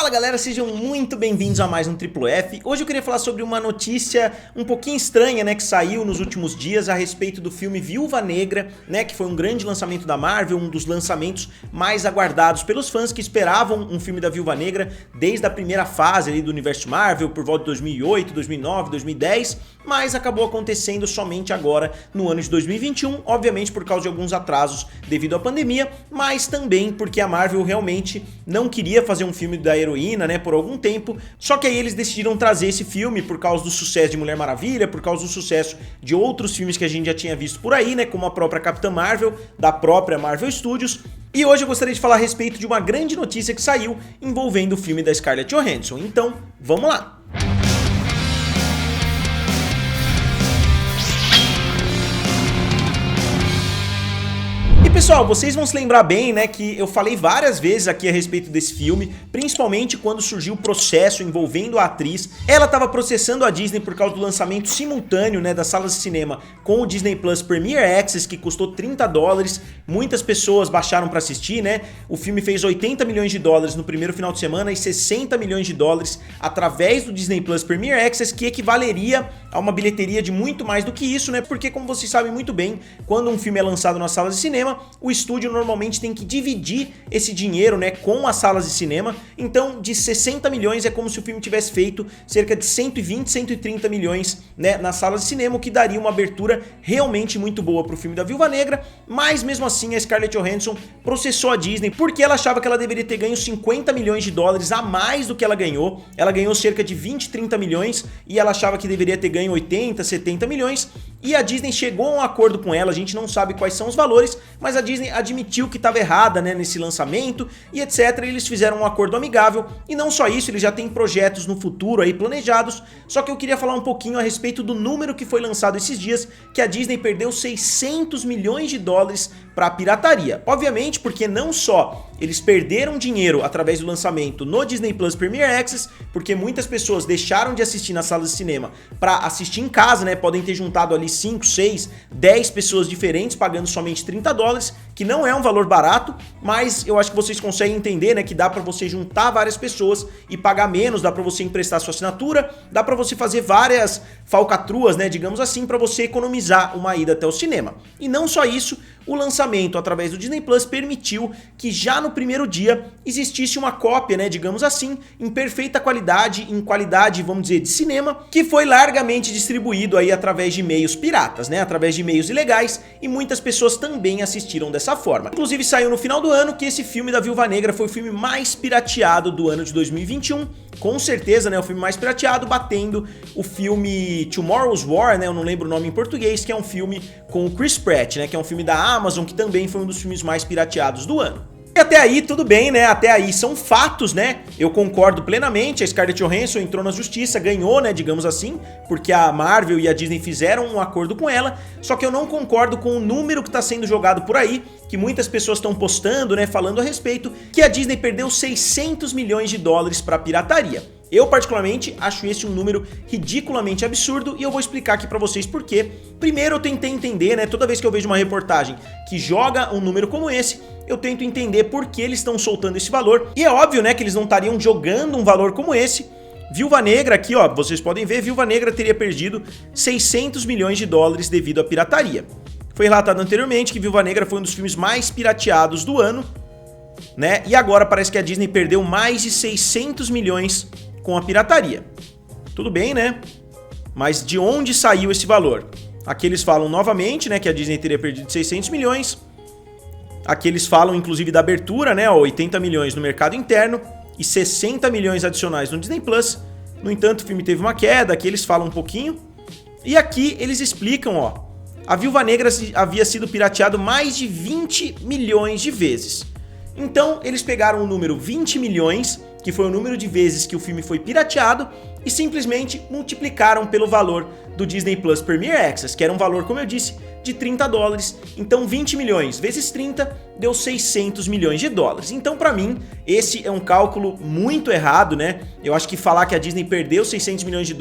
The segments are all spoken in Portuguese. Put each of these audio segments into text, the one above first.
Fala galera, sejam muito bem-vindos a mais um Triplo F. Hoje eu queria falar sobre uma notícia um pouquinho estranha, né, que saiu nos últimos dias a respeito do filme Viúva Negra, né, que foi um grande lançamento da Marvel, um dos lançamentos mais aguardados pelos fãs que esperavam um filme da Viúva Negra desde a primeira fase ali do universo Marvel, por volta de 2008, 2009, 2010, mas acabou acontecendo somente agora no ano de 2021, obviamente por causa de alguns atrasos devido à pandemia, mas também porque a Marvel realmente não queria fazer um filme da heroína, né, por algum tempo, só que aí eles decidiram trazer esse filme por causa do sucesso de Mulher Maravilha, por causa do sucesso de outros filmes que a gente já tinha visto por aí, né, como a própria Capitã Marvel, da própria Marvel Studios. E hoje eu gostaria de falar a respeito de uma grande notícia que saiu envolvendo o filme da Scarlett Johansson, então vamos lá! Pessoal, vocês vão se lembrar bem, né, que eu falei várias vezes aqui a respeito desse filme, principalmente quando surgiu o processo envolvendo a atriz. Ela estava processando a Disney por causa do lançamento simultâneo, né, das salas de cinema com o Disney Plus Premier Access, que custou $30. Muitas pessoas baixaram para assistir, né? O filme fez $80 milhões no primeiro final de semana e $60 milhões através do Disney Plus Premier Access, que equivaleria a uma bilheteria de muito mais do que isso, né? Porque, como vocês sabem muito bem, quando um filme é lançado nas salas de cinema, o estúdio normalmente tem que dividir esse dinheiro, né, com as salas de cinema. Então, de 60 milhões é como se o filme tivesse feito cerca de 120, 130 milhões, né, nas salas de cinema, o que daria uma abertura realmente muito boa para o filme da Viúva Negra. Mas mesmo assim, a Scarlett Johansson processou a Disney porque ela achava que ela deveria ter ganho $50 milhões a mais do que ela ganhou. Ela ganhou cerca de 20, 30 milhões e ela achava que deveria ter ganho 80, 70 milhões. E a Disney chegou a um acordo com ela, a gente não sabe quais são os valores, mas a Disney admitiu que estava errada, né, nesse lançamento e etc. Eles fizeram um acordo amigável e não só isso, eles já têm projetos no futuro aí planejados. Só que eu queria falar um pouquinho a respeito do número que foi lançado esses dias, que a Disney perdeu $600 milhões para a pirataria. Obviamente porque não só eles perderam dinheiro através do lançamento no Disney Plus Premier Access, porque muitas pessoas deixaram de assistir nas salas de cinema para assistir em casa, né? Podem ter juntado ali 5, 6, 10 pessoas diferentes pagando somente $30, que não é um valor barato, mas eu acho que vocês conseguem entender, né, que dá para você juntar várias pessoas e pagar menos, dá para você emprestar sua assinatura, dá para você fazer várias falcatruas, né, digamos assim, para você economizar uma ida até o cinema. E não só isso, o lançamento através do Disney Plus permitiu que já no primeiro dia existisse uma cópia, né, digamos assim, em perfeita qualidade, em qualidade, vamos dizer, de cinema, que foi largamente distribuído aí através de meios piratas, né, através de meios ilegais, e muitas pessoas também assistiram dessa forma. Inclusive saiu no final do ano que esse filme da Viúva Negra foi o filme mais pirateado do ano de 2021, com certeza, né, o filme mais pirateado, batendo o filme Tomorrow's War, né, eu não lembro o nome em português, que é um filme com o Chris Pratt, né, que é um filme da Amazon, que também foi um dos filmes mais pirateados do ano. E até aí tudo bem, né, até aí são fatos, né, eu concordo plenamente, a Scarlett Johansson entrou na justiça, ganhou, né, digamos assim, porque a Marvel e a Disney fizeram um acordo com ela, só que eu não concordo com o número que está sendo jogado por aí, que muitas pessoas estão postando, né, falando a respeito, que a Disney perdeu $600 milhões para a pirataria. Eu particularmente acho esse um número ridiculamente absurdo e eu vou explicar aqui pra vocês por quê. Primeiro eu tentei entender, né, toda vez que eu vejo uma reportagem que joga um número como esse, eu tento entender por que eles estão soltando esse valor. E é óbvio, né, que eles não estariam jogando um valor como esse. Viúva Negra aqui, ó, vocês podem ver, Viúva Negra teria perdido $600 milhões devido à pirataria. Foi relatado anteriormente que Viúva Negra foi um dos filmes mais pirateados do ano, né, e agora parece que a Disney perdeu mais de 600 milhões com a pirataria. Tudo bem, né? Mas de onde saiu esse valor? Aqui eles falam novamente, né, que a Disney teria perdido 600 milhões. Aqui eles falam inclusive da abertura, né, 80 milhões no mercado interno e 60 milhões adicionais no Disney Plus. No entanto, o filme teve uma queda, aqui eles falam um pouquinho. E aqui eles explicam, ó, a Viúva Negra havia sido pirateado mais de 20 milhões de vezes. Então, eles pegaram o número 20 milhões, que foi o número de vezes que o filme foi pirateado, e simplesmente multiplicaram pelo valor do Disney Plus Premier Access, que era um valor, como eu disse, de $30. Então 20 milhões vezes 30 deu $600 milhões. Então pra mim esse é um cálculo muito errado, né? Eu acho que falar que a Disney perdeu $600 milhões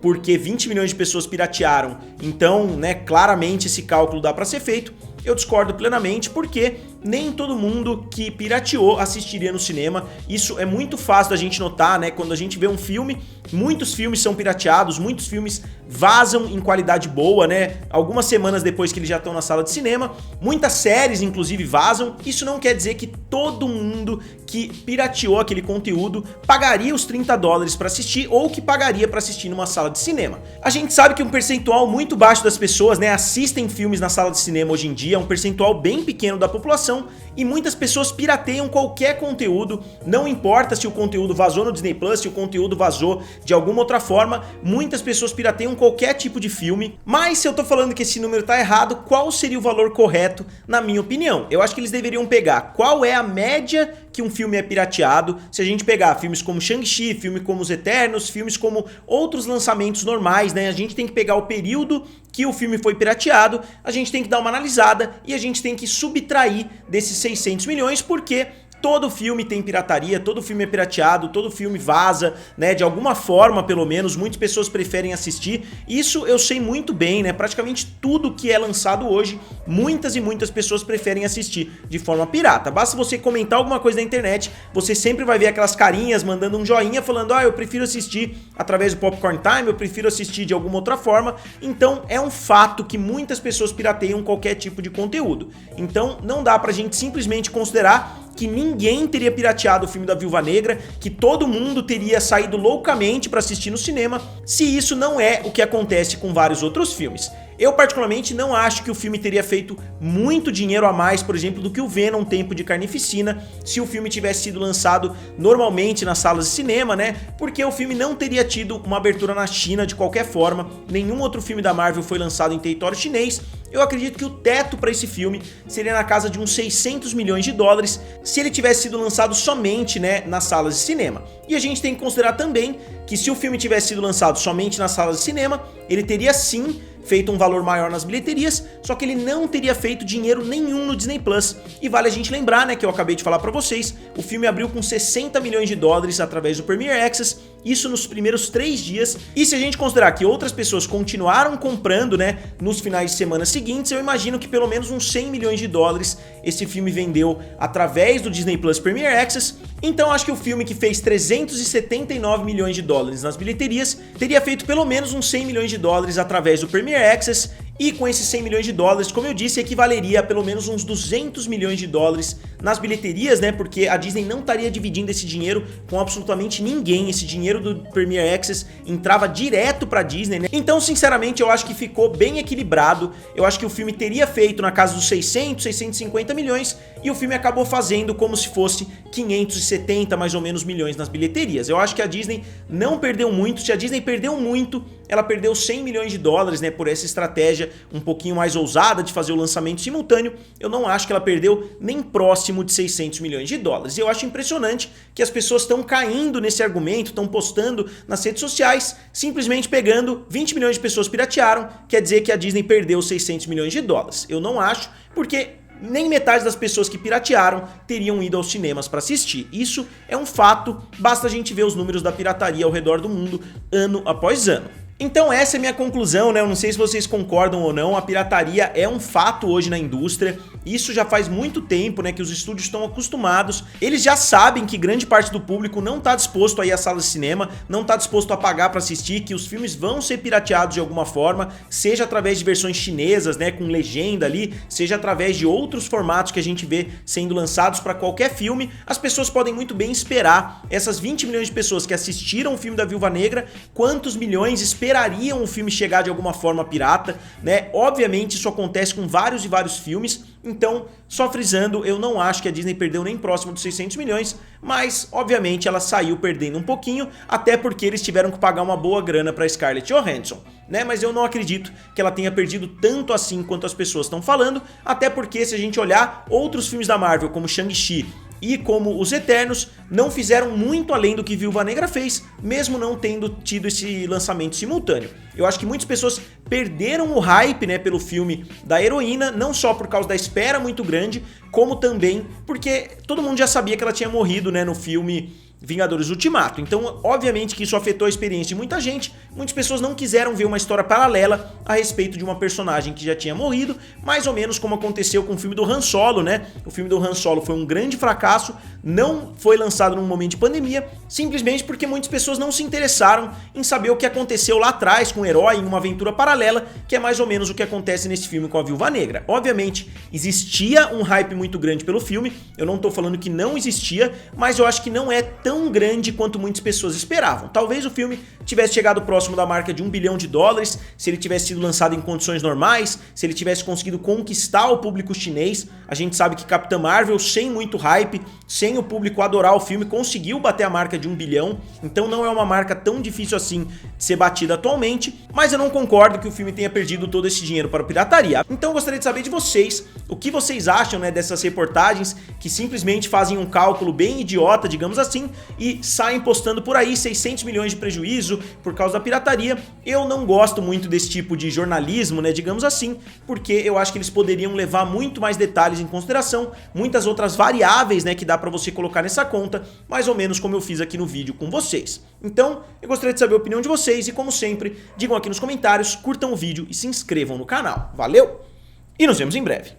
porque 20 milhões de pessoas piratearam, então, né, claramente esse cálculo dá pra ser feito. eu discordo plenamente, porque nem todo mundo que pirateou assistiria no cinema. Isso é muito fácil da gente notar, né? Quando a gente vê um filme, muitos filmes são pirateados, muitos filmes vazam em qualidade boa, né? Algumas semanas depois que eles já estão na sala de cinema, muitas séries inclusive vazam. Isso não quer dizer que todo mundo que pirateou aquele conteúdo pagaria os $30 para assistir, ou que pagaria para assistir numa sala de cinema. A gente sabe que um percentual muito baixo das pessoas, né, assistem filmes na sala de cinema hoje em dia, um percentual bem pequeno da população, e muitas pessoas pirateiam qualquer conteúdo, não importa se o conteúdo vazou no Disney Plus, se o conteúdo vazou de alguma outra forma, muitas pessoas pirateiam qualquer tipo de filme. Mas se eu tô falando que esse número tá errado, qual seria o valor correto, na minha opinião? Eu acho que eles deveriam pegar qual é a média que um filme é pirateado. Se a gente pegar filmes como Shang-Chi, filme como Os Eternos, filmes como outros lançamentos normais, né? A gente tem que pegar o período que o filme foi pirateado, a gente tem que dar uma analisada e a gente tem que subtrair desses 600 milhões, porque todo filme tem pirataria, todo filme é pirateado, todo filme vaza, né, de alguma forma pelo menos, muitas pessoas preferem assistir. Isso eu sei muito bem, né, praticamente tudo que é lançado hoje, muitas e muitas pessoas preferem assistir de forma pirata. Basta você comentar alguma coisa na internet, você sempre vai ver aquelas carinhas mandando um joinha falando, eu prefiro assistir através do Popcorn Time, eu prefiro assistir de alguma outra forma. Então é um fato que muitas pessoas pirateiam qualquer tipo de conteúdo. Então não dá pra gente simplesmente considerar que ninguém teria pirateado o filme da Viúva Negra, que todo mundo teria saído loucamente para assistir no cinema, se isso não é o que acontece com vários outros filmes. Eu particularmente não acho que o filme teria feito muito dinheiro a mais, por exemplo, do que o Venom Tempo de Carnificina, se o filme tivesse sido lançado normalmente nas salas de cinema, né? Porque o filme não teria tido uma abertura na China de qualquer forma, nenhum outro filme da Marvel foi lançado em território chinês. Eu acredito que o teto para esse filme seria na casa de uns $600 milhões se ele tivesse sido lançado somente, né, nas salas de cinema. E a gente tem que considerar também que se o filme tivesse sido lançado somente nas salas de cinema, ele teria sim feito um valor maior nas bilheterias, só que ele não teria feito dinheiro nenhum no Disney Plus. E vale a gente lembrar, né, que eu acabei de falar pra vocês, o filme abriu com $60 milhões através do Premier Access, isso nos primeiros 3 dias. E se a gente considerar que outras pessoas continuaram comprando, né, nos finais de semana seguintes, eu imagino que pelo menos uns $100 milhões esse filme vendeu através do Disney Plus Premier Access. Então acho que o filme, que fez $379 milhões nas bilheterias, teria feito pelo menos uns $100 milhões através do Premier Access. E com esses $100 milhões, como eu disse, equivaleria a pelo menos uns $200 milhões nas bilheterias, né? Porque a Disney não estaria dividindo esse dinheiro com absolutamente ninguém. Esse dinheiro do Premier Access entrava direto pra Disney, né? Então, sinceramente, eu acho que ficou bem equilibrado. Eu acho que o filme teria feito na casa dos 650 milhões e o filme acabou fazendo como se fosse 570 mais ou menos milhões nas bilheterias. Eu acho que a Disney não perdeu muito. Se a Disney perdeu muito, ela perdeu $100 milhões, né, por essa estratégia um pouquinho mais ousada de fazer o lançamento simultâneo. Eu não acho que ela perdeu nem próximo de $600 milhões. E eu acho impressionante que as pessoas estão caindo nesse argumento, estão postando nas redes sociais, simplesmente pegando 20 milhões de pessoas piratearam, quer dizer que a Disney perdeu $600 milhões. Eu não acho, porque nem metade das pessoas que piratearam teriam ido aos cinemas para assistir. Isso é um fato, basta a gente ver os números da pirataria ao redor do mundo, ano após ano. Então essa é a minha conclusão, né? Eu não sei se vocês concordam ou não, a pirataria é um fato hoje na indústria. Isso já faz muito tempo, né, que os estúdios estão acostumados. Eles já sabem que grande parte do público não está disposto a ir à sala de cinema, não está disposto a pagar para assistir, que os filmes vão ser pirateados de alguma forma, seja através de versões chinesas, né, com legenda ali, seja através de outros formatos que a gente vê sendo lançados para qualquer filme. As pessoas podem muito bem esperar. Essas 20 milhões de pessoas que assistiram o filme da Viúva Negra, quantos milhões esperariam o filme chegar de alguma forma pirata, né? Obviamente isso acontece com vários e vários filmes. Então, só frisando, eu não acho que a Disney perdeu nem próximo dos 600 milhões, mas obviamente ela saiu perdendo um pouquinho, até porque eles tiveram que pagar uma boa grana para Scarlett Johansson, né? Mas eu não acredito que ela tenha perdido tanto assim quanto as pessoas estão falando, até porque se a gente olhar outros filmes da Marvel, como Shang-Chi e como Os Eternos, não fizeram muito além do que Viúva Negra fez, mesmo não tendo tido esse lançamento simultâneo. Eu acho que muitas pessoas perderam o hype, né, pelo filme da heroína, não só por causa da espera muito grande, como também porque todo mundo já sabia que ela tinha morrido, né, no filme Vingadores Ultimato. Então, obviamente que isso afetou a experiência de muita gente. Muitas pessoas não quiseram ver uma história paralela a respeito de uma personagem que já tinha morrido, mais ou menos como aconteceu com o filme do Han Solo, né? O filme do Han Solo foi um grande fracasso, não foi lançado num momento de pandemia, simplesmente porque muitas pessoas não se interessaram em saber o que aconteceu lá atrás com o herói em uma aventura paralela, que é mais ou menos o que acontece nesse filme com a Viúva Negra. Obviamente, existia um hype muito grande pelo filme, eu não tô falando que não existia, mas eu acho que não é tão grande quanto muitas pessoas esperavam. Talvez o filme tivesse chegado próximo da marca de $1 bilhão, se ele tivesse sido lançado em condições normais, se ele tivesse conseguido conquistar o público chinês. A gente sabe que Capitã Marvel, sem muito hype, sem o público adorar o filme, conseguiu bater a marca de $1 bilhão, então não é uma marca tão difícil assim de ser batida atualmente, mas eu não concordo que o filme tenha perdido todo esse dinheiro para a pirataria. Então eu gostaria de saber de vocês, o que vocês acham, né, dessas reportagens que simplesmente fazem um cálculo bem idiota, digamos assim, e saem postando por aí 600 milhões de prejuízo por causa da pirataria. Eu não gosto muito desse tipo de jornalismo, né, digamos assim, porque eu acho que eles poderiam levar muito mais detalhes em consideração, muitas outras variáveis, né, que dá pra você colocar nessa conta, mais ou menos como eu fiz aqui no vídeo com vocês. Então, eu gostaria de saber a opinião de vocês e, como sempre, digam aqui nos comentários, curtam o vídeo e se inscrevam no canal. Valeu! E nos vemos em breve.